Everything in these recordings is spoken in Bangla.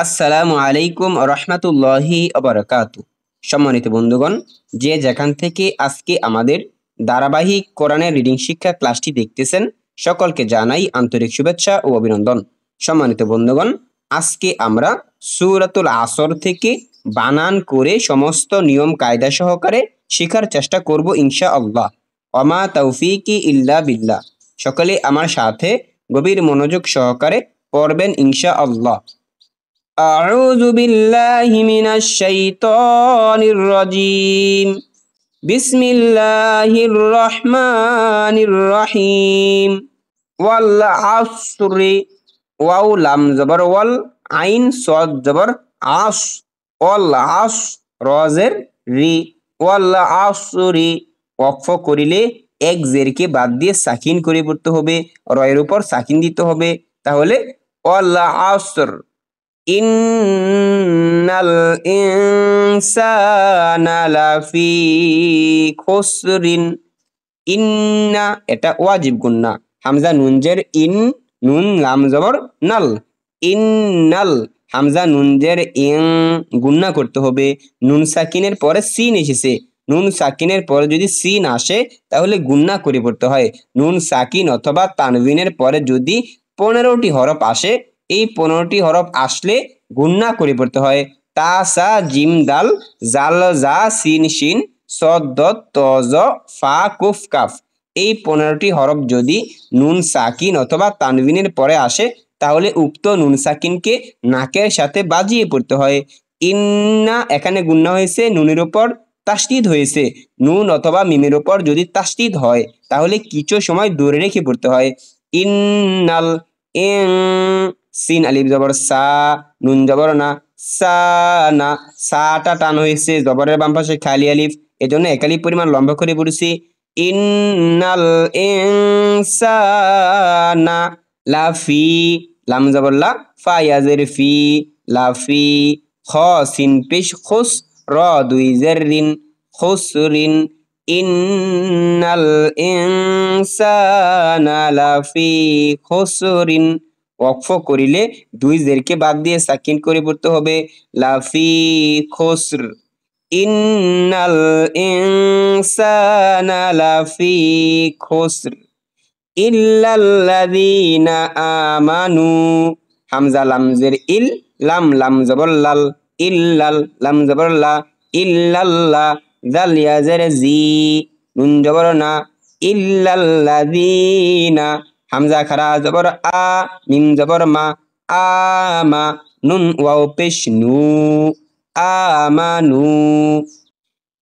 আসসালামু আলাইকুম রহমতুল্লাহি বারাকাতু। সম্মানিত বন্ধুগণ, যে যেখান থেকে আজকে আমাদের ধারাবাহিক কোরআনের রিডিং শিক্ষা ক্লাসটি দেখতেছেন, সকলকে জানাই আন্তরিক শুভেচ্ছা ও অভিনন্দন। সম্মানিত বন্ধুগণ, আজকে আমরা সূরাতুল আসর থেকে বানান করে সমস্ত নিয়ম কায়দা সহকারে শেখার চেষ্টা করব ইনশাআল্লাহ। ওমা তৌফিকি ইল্লা বিল্লাহ। সকলে আমার সাথে গভীর মনোযোগ সহকারে পড়বেন ইনশাআল্লাহ। أعوذ بالله من الشيطان الرجيم بسم الله الرحمن الرحيم والعصر واو لام زبر وال عين صاد زبر عص والعصر রজের রি والعصر ওয়াকফ করিলে এক জেরকে বাদ দিয়ে সাকিন করে পড়তে হবে, রয়ের উপর সাকিন দিতে হবে। তাহলে والعصر ইন্নাল ইনসানা লাফি খুসরিন। ইন্না এটা ওয়াজিব গুন্না, হামজা নুন জের ইন, নুন লাম জবর নাল, ইন্নাল হামজা নুন জের ইং গুন্না করতে হবে। নুন সাকিনের পরে সিন এসেছে, নুন সাকিনের পরে যদি সিন আসে তাহলে গুন্না করে পড়তে হয়। নুন সাকিন অথবা তানবিনের পরে যদি 15টি হরফ আসে, এই 15টি হরফ আসলে গুন্না করে পড়তে হয়। তা সা জিম দাল জাল জা সিন শিন সদ দত ত জ ফা কুফ কাফ, এই 15টি হরফ যদি নুন সাকিন অথবা তানবিনের পরে আসে তাহলে উক্ত নুন সাকিনকে নাকের সাথে বাজিয়ে পড়তে হয়। ইন্না এখানে গুন্না হয়েছে, নুনের উপর তাসদিদ হয়েছে। নুন অথবা মিমের উপর যদি তাসদিদ হয় তাহলে কিছু সময় দূরে রেখে পড়তে হয়। ইন্নাল ইং সিন আলিফ জবর সা, নুন জবর না, সা না, সাটা টান হয়েছে, জবরের বাম পাশে খালি আলিফ, এজন্য এক আলিফ পরিমাণ লম্বা করে পড়েছি। ইন্নাল ইনসানা লাফি, লাম জবর লা, ফা ইয়াজের ফি, লাফি, খ সিন পেশ খুস, র দুই জের রিন, খুসরিন। ইন্নাল ইনসানা লাফি খুসরিন, ওয়াকফ করিলে দুই জেরকে বাদ দিয়ে সাকিন করে পড়তে হবে, লাফি খুসর। ইন্নাল ইনসানা লাফি খুসর ইল্লাল্লাযীনা আমানু, হামজা লাম জের ইল, লাম লাম জবর লাল, ইল্লাল লাম জবর লা, ইল্লাল্লাহ জাল ইয়া জের জি, নুন জবর না, ইল্লাল্লাযীনা হামজা খারা জবর আ, মিম জবর মা, আমা, নুন ওয়াও পেশ নু, আমানু।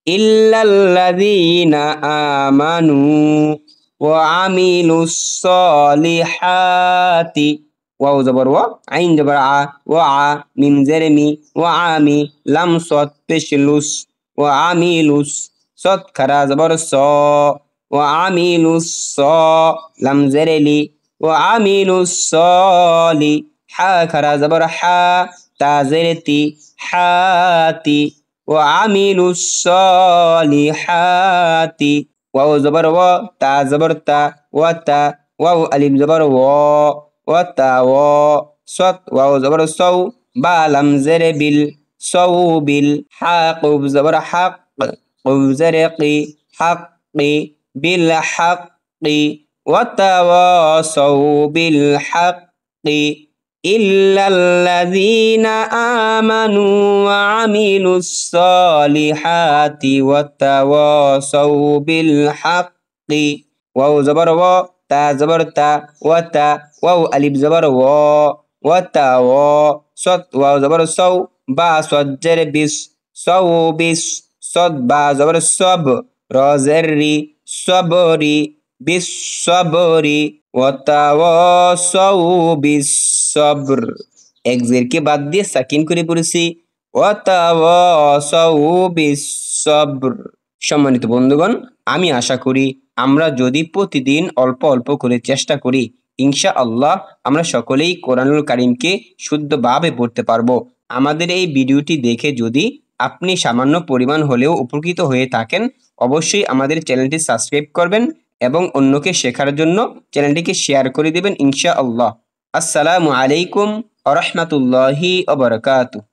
ইল্লাল্লাযীনা আমানু ওয়া আমিলুস সলিহাতি, ওয়াও জবর ওয়া, আইন জবর আ, ওয়া আ, মিম জের মি, ওয়া আমি, লাম সদ পেশ লুস, ওয়া আমিলুস, সদ খারা জবর স, ওয়া আমিলুস স, লাম জের লি, ওয়া আমিলুস সলি, হা খারা জবর হা, তা জের তি, হাতি, ওয়া আমিলুস সলিহাতি, ওয়াও জবর ওয়া, তা জবর তা, ওয়া তা, ওয়াও আলিফ জবর ওয়া, ওয়া তা ওয়া, সদ ওয়াও জবর সৌ, বা লাম জের বিল, সৌ বিল, হা কুব জবর হাক, কুব জের কি, হাক কি, বিল হাক কি, ওয়া তাওয়াসাউ বিল হাক কি। ইল্লাল্লাযীনা আমানু ওয়া আমিলুস সলিহাতি ওয়া তাওয়াসাউ বিল হাক্কি, ওয়াও জবর ওয়া, তা জবর তা, ওয়া তা, ওয়াও আলিফ জবর ওয়া, ওয়া তা ওয়া, সদ ওয়াও জবর সৌ, বা সদ জের বিস, সৌ বিস, সদ বা জবর সব, র জের রি, সবরি, বিস সবরি, ওয়া তাওয়াসাউ বিস সবর, এক জেরকে বাদ দিয়ে সাকিন করে পড়েছি, ওয়া তাওয়াসাউ বিস সবর। সম্মানিত বন্ধুগণ, আমি আশা করি আমরা যদি প্রতিদিন অল্প অল্প করে চেষ্টা করি, ইনশাআল্লাহ আমরা সকলেই কোরআনুল কারীমকে শুদ্ধভাবে পড়তে পারবো। আমাদের এই ভিডিওটি দেখে যদি আপনি সামান্য পরিমাণ হলেও উপকৃত হয়ে থাকেন, অবশ্যই আমাদের চ্যানেলটি সাবস্ক্রাইব করবেন এবং অন্যকে শেখার জন্য চ্যানেলটিকে শেয়ার করে দিবেন ইনশাআল্লাহ। আসসালামু আলাইকুম ওয়া রাহমাতুল্লাহি ওয়া বারাকাতুহু।